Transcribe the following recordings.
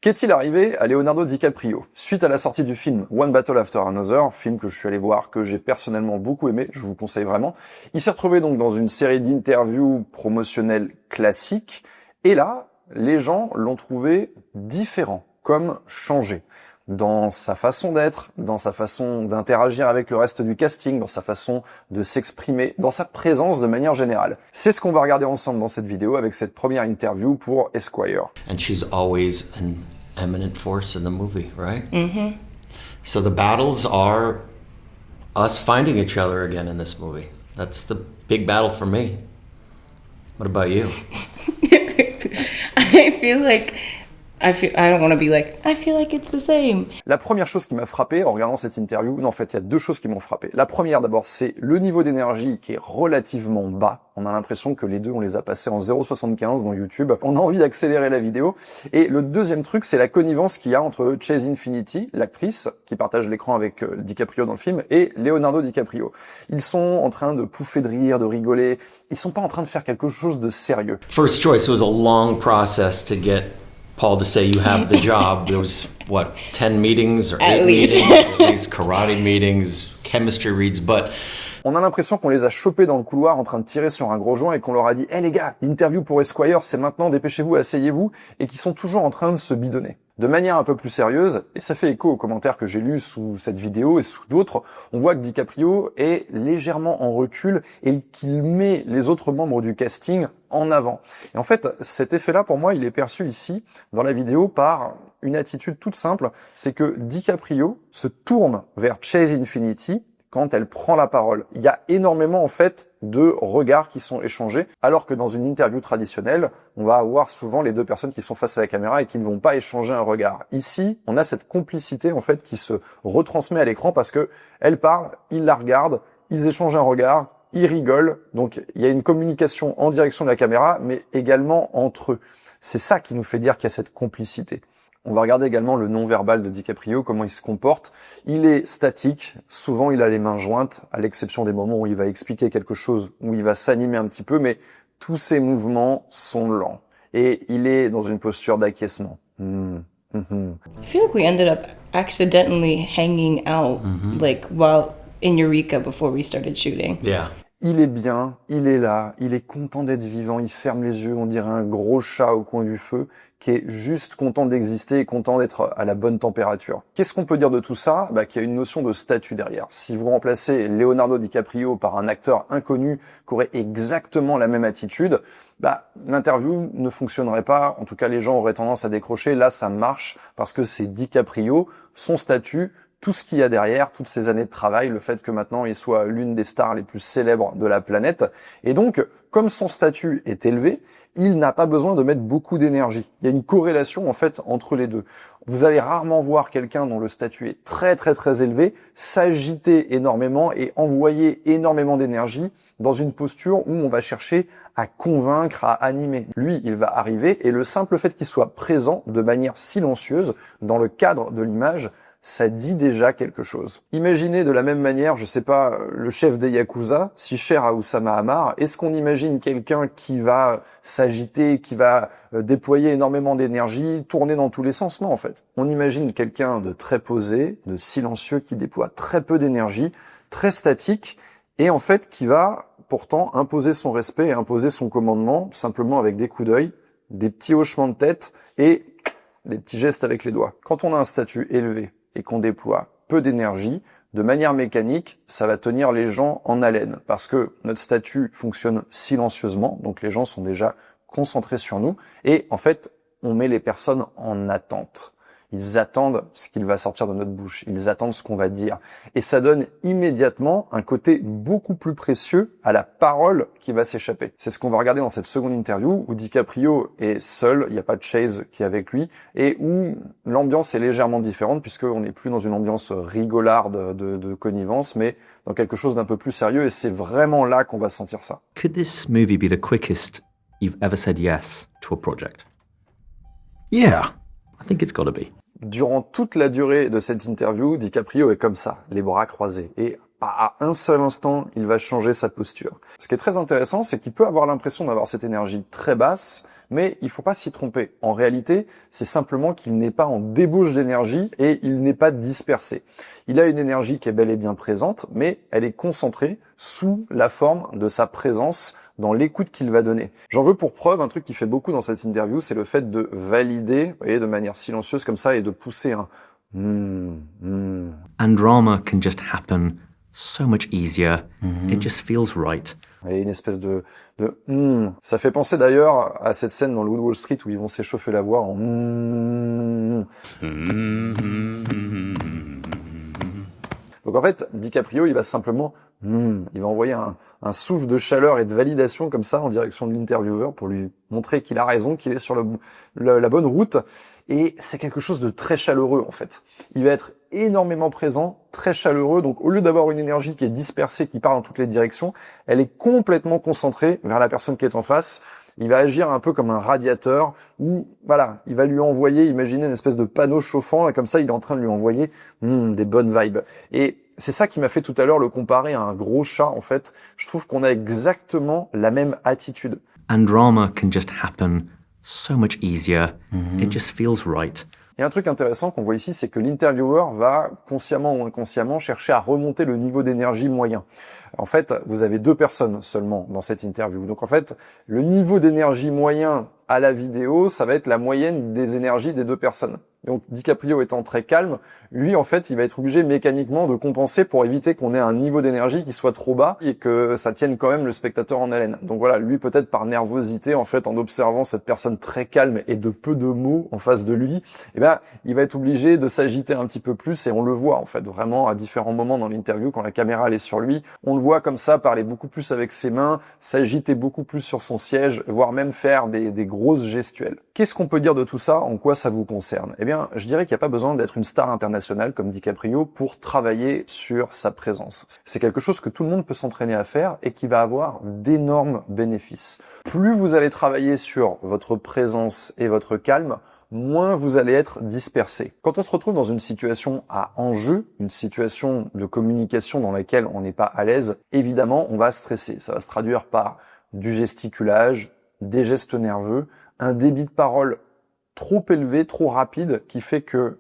Qu'est-il arrivé à Leonardo DiCaprio? Suite à la sortie du film One Battle After Another, film que je suis allé voir, que j'ai personnellement beaucoup aimé, je vous conseille vraiment, il s'est retrouvé donc dans une série d'interviews promotionnelles classiques, et là, les gens l'ont trouvé différent, comme changé. Dans sa façon d'être, dans sa façon d'interagir avec le reste du casting, dans sa façon de s'exprimer, dans sa présence de manière générale. C'est ce qu'on va regarder ensemble dans cette vidéo avec cette première interview pour Esquire. And she's always an eminent force in the movie, right? Mm-hmm. So the battles are us finding each other again in this movie. That's the big battle for me. What about you? I don't want to be like, I feel like it's the same. La première chose qui m'a frappé en regardant cette interview, non en fait il y a deux choses qui m'ont frappé. La première d'abord c'est le niveau d'énergie qui est relativement bas. On a l'impression que les deux on les a passés en 0,75 dans YouTube. On a envie d'accélérer la vidéo. Et le deuxième truc c'est la connivence qu'il y a entre Chase Infiniti, l'actrice qui partage l'écran avec DiCaprio dans le film, et Leonardo DiCaprio. Ils sont en train de pouffer de rire, de rigoler. Ils sont pas en train de faire quelque chose de sérieux. First choice was a long process to get Paul to say you have the job. There was, what, 10 meetings or 8 meetings, at least karate meetings, chemistry reads, but... On a l'impression qu'on les a chopés dans le couloir en train de tirer sur un gros joint et qu'on leur a dit « Eh les gars, l'interview pour Esquire, c'est maintenant, dépêchez-vous, asseyez-vous » et qu'ils sont toujours en train de se bidonner. De manière un peu plus sérieuse, et ça fait écho aux commentaires que j'ai lus sous cette vidéo et sous d'autres, on voit que DiCaprio est légèrement en recul et qu'il met les autres membres du casting en avant. Et en fait, cet effet-là, pour moi, il est perçu ici, dans la vidéo, par une attitude toute simple, c'est que DiCaprio se tourne vers Chase Infiniti quand elle prend la parole. Il y a énormément, en fait, de regards qui sont échangés, alors que dans une interview traditionnelle, on va avoir souvent les deux personnes qui sont face à la caméra et qui ne vont pas échanger un regard. Ici, on a cette complicité, en fait, qui se retransmet à l'écran parce que elle parle, il la regarde, ils échangent un regard, ils rigolent. Donc, il y a une communication en direction de la caméra, mais également entre eux. C'est ça qui nous fait dire qu'il y a cette complicité. On va regarder également le non-verbal de DiCaprio, comment il se comporte. Il est statique, souvent il a les mains jointes, à l'exception des moments où il va expliquer quelque chose, où il va s'animer un petit peu, mais tous ses mouvements sont lents. Et il est dans une posture d'acquiescement. I feel like we ended up accidentally hanging out, like while in Eureka before we started shooting. Yeah. Il est bien, il est là, il est content d'être vivant, il ferme les yeux, on dirait un gros chat au coin du feu, qui est juste content d'exister et content d'être à la bonne température. Qu'est-ce qu'on peut dire de tout ça? Qu'il y a une notion de statut derrière. Si vous remplacez Leonardo DiCaprio par un acteur inconnu qui aurait exactement la même attitude, l'interview ne fonctionnerait pas, en tout cas les gens auraient tendance à décrocher. Là ça marche parce que c'est DiCaprio, son statut, tout ce qu'il y a derrière, toutes ces années de travail, le fait que maintenant il soit l'une des stars les plus célèbres de la planète. Et donc, comme son statut est élevé, il n'a pas besoin de mettre beaucoup d'énergie. Il y a une corrélation en fait entre les deux. Vous allez rarement voir quelqu'un dont le statut est très très très élevé s'agiter énormément et envoyer énormément d'énergie dans une posture où on va chercher à convaincre, à animer. Lui, il va arriver et le simple fait qu'il soit présent de manière silencieuse dans le cadre de l'image, ça dit déjà quelque chose. Imaginez de la même manière, je sais pas, le chef des Yakuza, si cher à Oussama Hamar, est-ce qu'on imagine quelqu'un qui va s'agiter, qui va déployer énormément d'énergie, tourner dans tous les sens? Non, en fait. On imagine quelqu'un de très posé, de silencieux, qui déploie très peu d'énergie, très statique, et en fait qui va pourtant imposer son respect et imposer son commandement, simplement avec des coups d'œil, des petits hochements de tête et des petits gestes avec les doigts. Quand on a un statut élevé, et qu'on déploie peu d'énergie, de manière mécanique, ça va tenir les gens en haleine. Parce que notre statut fonctionne silencieusement, donc les gens sont déjà concentrés sur nous, et en fait, on met les personnes en attente. Ils attendent ce qu'il va sortir de notre bouche, ils attendent ce qu'on va dire. Et ça donne immédiatement un côté beaucoup plus précieux à la parole qui va s'échapper. C'est ce qu'on va regarder dans cette seconde interview où DiCaprio est seul, il n'y a pas de Chase qui est avec lui, et où l'ambiance est légèrement différente puisqu'on n'est plus dans une ambiance rigolarde de connivence, mais dans quelque chose d'un peu plus sérieux, et c'est vraiment là qu'on va sentir ça. Could this movie be the quickest you've ever said yes to a project? Yeah, I think it's gotta be. Durant toute la durée de cette interview, DiCaprio est comme ça, les bras croisés. Et à un seul instant, il va changer sa posture. Ce qui est très intéressant, c'est qu'il peut avoir l'impression d'avoir cette énergie très basse, mais il faut pas s'y tromper. En réalité, c'est simplement qu'il n'est pas en débauche d'énergie et il n'est pas dispersé. Il a une énergie qui est bel et bien présente, mais elle est concentrée sous la forme de sa présence dans l'écoute qu'il va donner. J'en veux pour preuve un truc qui fait beaucoup dans cette interview, c'est le fait de valider, vous voyez, de manière silencieuse comme ça et de pousser un And drama can just happen so much easier. It just feels right. Et une espèce de Ça fait penser d'ailleurs à cette scène dans le Wall Street où ils vont s'échauffer la voix en Donc en fait, DiCaprio, il va simplement il va envoyer un souffle de chaleur et de validation comme ça en direction de l'intervieweur pour lui montrer qu'il a raison, qu'il est sur la bonne route. Et c'est quelque chose de très chaleureux en fait. Il va être énormément présent, très chaleureux. Donc au lieu d'avoir une énergie qui est dispersée, qui part dans toutes les directions, elle est complètement concentrée vers la personne qui est en face. Il va agir un peu comme un radiateur où, voilà, il va lui envoyer, imaginez une espèce de panneau chauffant, et comme ça, il est en train de lui envoyer des bonnes vibes. Et c'est ça qui m'a fait tout à l'heure le comparer à un gros chat, en fait. Je trouve qu'on a exactement la même attitude. And drama can just happen so much easier. It just feels right. Et un truc intéressant qu'on voit ici, c'est que l'intervieweur va, consciemment ou inconsciemment, chercher à remonter le niveau d'énergie moyen. En fait, vous avez 2 personnes seulement dans cette interview. Donc en fait, le niveau d'énergie moyen à la vidéo, ça va être la moyenne des énergies des 2 personnes. Donc DiCaprio étant très calme, lui en fait il va être obligé mécaniquement de compenser pour éviter qu'on ait un niveau d'énergie qui soit trop bas et que ça tienne quand même le spectateur en haleine. Donc voilà, lui peut-être par nervosité en fait en observant cette personne très calme et de peu de mots en face de lui, eh ben il va être obligé de s'agiter un petit peu plus et on le voit en fait vraiment à différents moments dans l'interview quand la caméra elle est sur lui, on le voit comme ça parler beaucoup plus avec ses mains, s'agiter beaucoup plus sur son siège, voire même faire des grosses gestuelles. Qu'est-ce qu'on peut dire de tout ça? En quoi ça vous concerne? Eh bien, je dirais qu'il n'y a pas besoin d'être une star internationale comme DiCaprio pour travailler sur sa présence. C'est quelque chose que tout le monde peut s'entraîner à faire et qui va avoir d'énormes bénéfices. Plus vous allez travailler sur votre présence et votre calme, moins vous allez être dispersé. Quand on se retrouve dans une situation à enjeu, une situation de communication dans laquelle on n'est pas à l'aise, évidemment, on va stresser. Ça va se traduire par du gesticulage, des gestes nerveux, un débit de parole trop élevé, trop rapide, qui fait que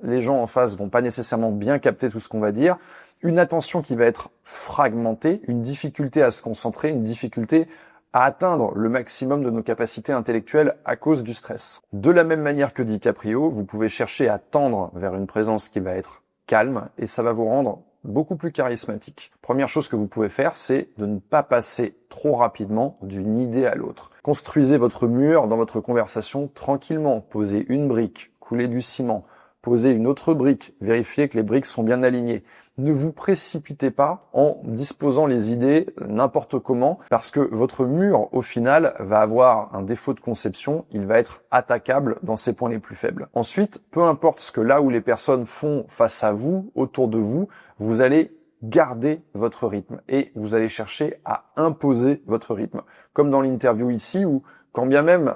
les gens en face vont pas nécessairement bien capter tout ce qu'on va dire, une attention qui va être fragmentée, une difficulté à se concentrer, une difficulté à atteindre le maximum de nos capacités intellectuelles à cause du stress. De la même manière que DiCaprio, vous pouvez chercher à tendre vers une présence qui va être calme et ça va vous rendre beaucoup plus charismatique. Première chose que vous pouvez faire, c'est de ne pas passer trop rapidement d'une idée à l'autre. Construisez votre mur dans votre conversation tranquillement. Posez une brique, coulez du ciment, posez une autre brique, vérifiez que les briques sont bien alignées. Ne vous précipitez pas en disposant les idées n'importe comment parce que votre mur, au final, va avoir un défaut de conception. Il va être attaquable dans ses points les plus faibles. Ensuite, peu importe ce que là où les personnes font face à vous, autour de vous, vous allez garder votre rythme et vous allez chercher à imposer votre rythme. Comme dans l'interview ici où, quand bien même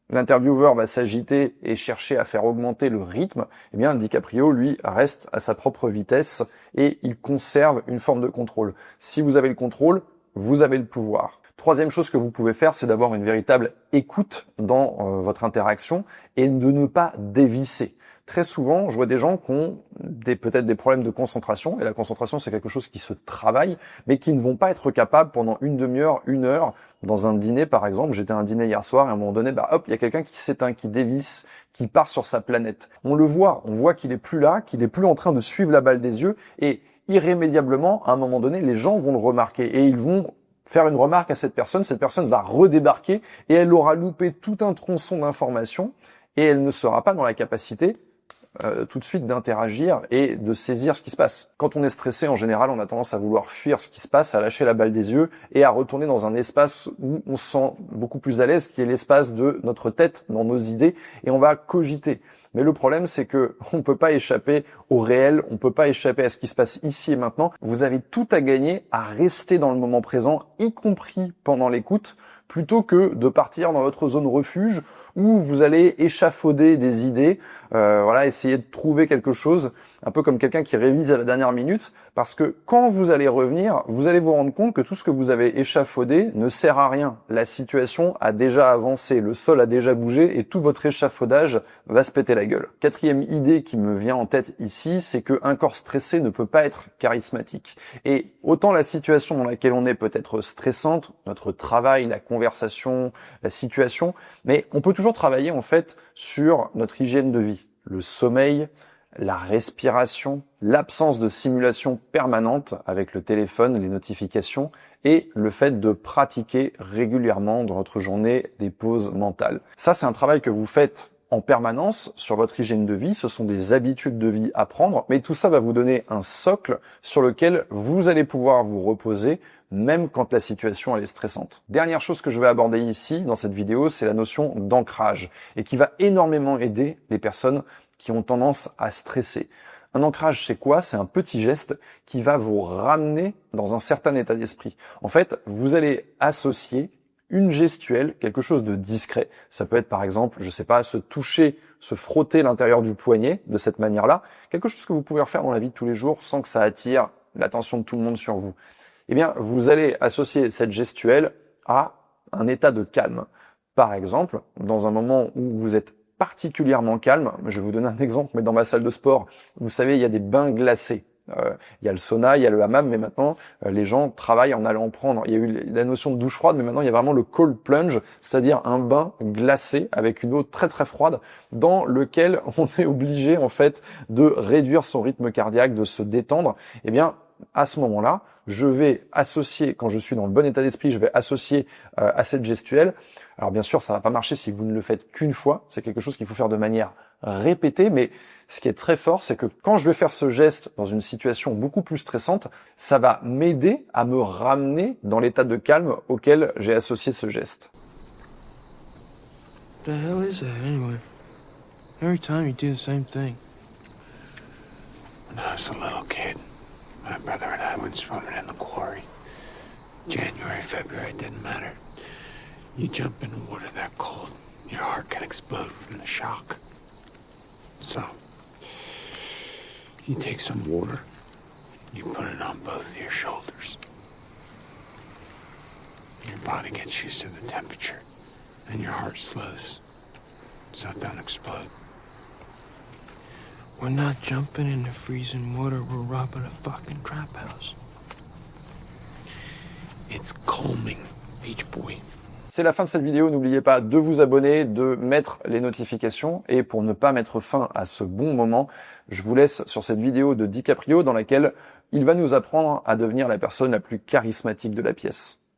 l'intervieweur va s'agiter et chercher à faire augmenter le rythme, eh bien DiCaprio, lui, reste à sa propre vitesse et il conserve une forme de contrôle. Si vous avez le contrôle, vous avez le pouvoir. Troisième chose que vous pouvez faire, c'est d'avoir une véritable écoute dans votre interaction et de ne pas dévisser. Très souvent, je vois des gens qui ont peut-être des problèmes de concentration, et la concentration c'est quelque chose qui se travaille, mais qui ne vont pas être capables pendant une demi-heure, 1 heure, dans un dîner par exemple. J'étais à un dîner hier soir et à un moment donné, il y a quelqu'un qui s'éteint, qui dévisse, qui part sur sa planète. On le voit, on voit qu'il est plus là, qu'il est plus en train de suivre la balle des yeux, et irrémédiablement, à un moment donné, les gens vont le remarquer, et ils vont faire une remarque à cette personne va redébarquer, et elle aura loupé tout un tronçon d'informations, et elle ne sera pas dans la capacité tout de suite d'interagir et de saisir ce qui se passe. Quand on est stressé, en général, on a tendance à vouloir fuir ce qui se passe, à lâcher la balle des yeux et à retourner dans un espace où on se sent beaucoup plus à l'aise, qui est l'espace de notre tête, dans nos idées, et on va cogiter. Mais le problème, c'est que on peut pas échapper au réel, on peut pas échapper à ce qui se passe ici et maintenant. Vous avez tout à gagner à rester dans le moment présent, y compris pendant l'écoute, plutôt que de partir dans votre zone refuge où vous allez échafauder des idées, voilà, essayer de trouver quelque chose, un peu comme quelqu'un qui révise à la dernière minute, parce que quand vous allez revenir, vous allez vous rendre compte que tout ce que vous avez échafaudé ne sert à rien. La situation a déjà avancé, le sol a déjà bougé et tout votre échafaudage va se péter la gueule. Quatrième idée qui me vient en tête ici, c'est qu'un corps stressé ne peut pas être charismatique. Et autant la situation dans laquelle on est peut être stressante, notre travail, la conversation, la situation, mais on peut toujours travailler en fait sur notre hygiène de vie, le sommeil, la respiration, l'absence de simulation permanente avec le téléphone, les notifications et le fait de pratiquer régulièrement dans votre journée des pauses mentales. Ça, c'est un travail que vous faites en permanence sur votre hygiène de vie. Ce sont des habitudes de vie à prendre, mais tout ça va vous donner un socle sur lequel vous allez pouvoir vous reposer même quand la situation elle est stressante. Dernière chose que je vais aborder ici dans cette vidéo, c'est la notion d'ancrage et qui va énormément aider les personnes qui ont tendance à stresser. Un ancrage, c'est quoi? C'est un petit geste qui va vous ramener dans un certain état d'esprit. En fait, vous allez associer une gestuelle, quelque chose de discret. Ça peut être par exemple, je sais pas, se toucher, se frotter l'intérieur du poignet de cette manière-là. Quelque chose que vous pouvez faire dans la vie de tous les jours sans que ça attire l'attention de tout le monde sur vous. Eh bien, vous allez associer cette gestuelle à un état de calme. Par exemple, dans un moment où vous êtes particulièrement calme, je vais vous donner un exemple, mais dans ma salle de sport, vous savez, il y a des bains glacés. Il y a le sauna, il y a le hammam, mais maintenant, les gens travaillent en allant prendre. Il y a eu la notion de douche froide, mais maintenant, il y a vraiment le cold plunge, c'est-à-dire un bain glacé avec une eau très très froide dans lequel on est obligé, en fait, de réduire son rythme cardiaque, de se détendre. Eh bien, à ce moment-là, je vais associer, quand je suis dans le bon état d'esprit, je vais associer à cette gestuelle. Alors bien sûr, ça va pas marcher si vous ne le faites qu'une fois. C'est quelque chose qu'il faut faire de manière répétée, mais ce qui est très fort, c'est que quand je vais faire ce geste dans une situation beaucoup plus stressante, ça va m'aider à me ramener dans l'état de calme auquel j'ai associé ce geste. The hell is that anyway? Every time you do the same thing. When I was a little kid, my brother and I went swimming in the quarry. January, February, it didn't matter. You jump in the water that cold, your heart can explode from the shock. So, you take some water, you put it on both your shoulders. Your body gets used to the temperature, and your heart slows, so it don't explode. We're not jumping in the freezing water, we're robbing a fucking trap house. It's calming, Beach Boy. C'est la fin de cette vidéo, n'oubliez pas de vous abonner, de mettre les notifications et pour ne pas mettre fin à ce bon moment, je vous laisse sur cette vidéo de DiCaprio dans laquelle il va nous apprendre à devenir la personne la plus charismatique de la pièce.